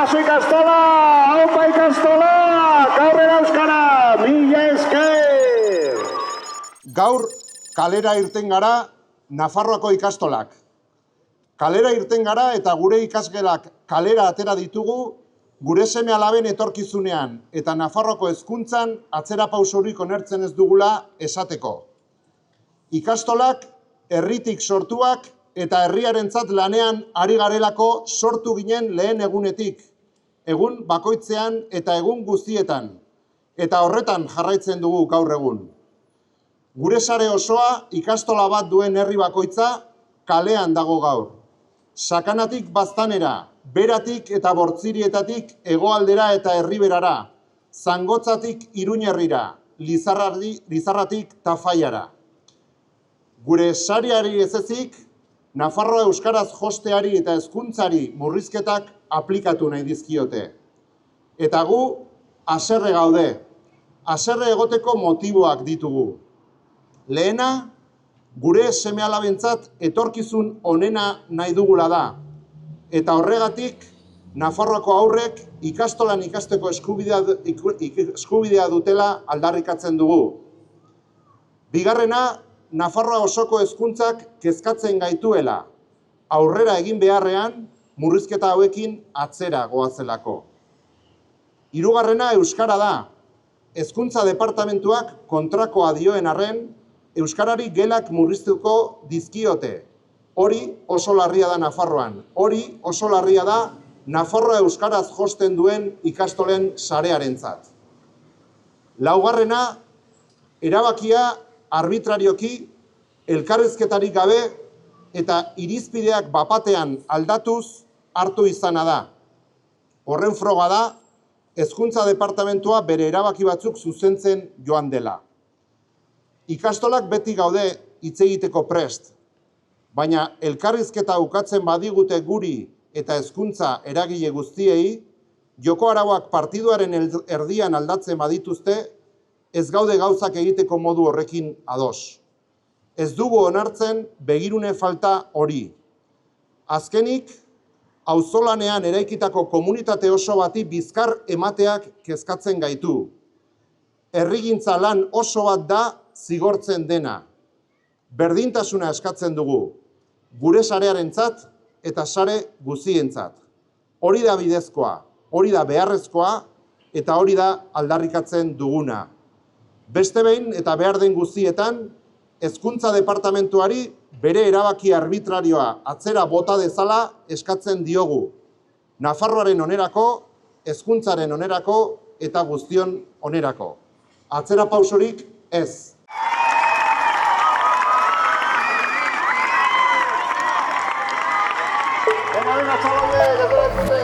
Kasu ikastola, haupa ikastola, gaurrera euskara, mila esker! Gaur kalera irten gara Nafarroako ikastolak. Kalera irten gara eta gure ikasgelak kalera atera ditugu gure seme-alaben etorkizunean eta Nafarroako hezkuntzan atzera pausorik onertzen ez dugula esateko. Ikastolak herritik sortuak eta herriarentzat lanean ari garelako sortu ginen lehen egunetik, egun bakoitzean eta egun guztietan, eta horretan jarraitzen dugu gaur egun. Gure sare osoa ikastola bat duen herri bakoitza kalean dago gaur. Sakanatik Baztanera, Beratik eta Bortzirietatik hegoaldera eta herriberara, Zangotzatik Iruñerrira, Lizarratik Tafaiara. Gure sareari ez ezik, Nafarroa euskaraz josteari eta hezkuntzari murrizketak aplikatu nahi dizkiote. Eta gu, haserre gaude. Haserre egoteko motiboak ditugu. Lehena, gure seme-alabentzat etorkizun onena nahi dugula da. Eta horregatik, Nafarroako haurrek ikastolan ikasteko eskubidea dutela aldarrikatzen dugu. Bigarrena, Nafarroa osoko hezkuntzak kezkatzen gaituela, aurrera egin beharrean, murrizketa hauekin atzera goazelako. Hirugarrena euskara da. Hezkuntza departamentuak kontrakoa dioen arren, euskarari gelak murriztuko dizkiote. Hori oso larria da Nafarroan. Hori oso larria da Nafarroa euskaraz josten duen ikastolen sarearentzat. Laugarrena, erabakia arbitrarioki, elkarrizketarik gabe eta irizpideak bapatean aldatuz hartu izana da. Horren froga da, hezkuntza departamentua bere erabaki batzuk zuzentzen joan dela. Ikastolak beti gaude hitz egiteko prest, baina elkarrizketa ukatzen badigute guri eta hezkuntza eragile guztiei, joko arauak partiduaren erdian aldatzen badituzte, ez gaude gauzak egiteko modu horrekin ados. Ez dugu onartzen begirune falta hori. Azkenik, auzolanean eraikitako komunitate oso bati bizkar emateak kezkatzen gaitu. Herrigintza lan oso bat da zigortzen dena. Berdintasuna eskatzen dugu, gure sarearentzat eta sare guztientzat. Hori da bidezkoa, hori da beharrezkoa eta hori da aldarrikatzen duguna. Beste behin eta behar den guztietan, hezkuntza departamentuari bere erabaki arbitrarioa atzera bota dezala eskatzen diogu. Nafarroaren onerako, hezkuntzaren onerako eta guztion onerako. Atzera pausorik ez. Venga, chavales,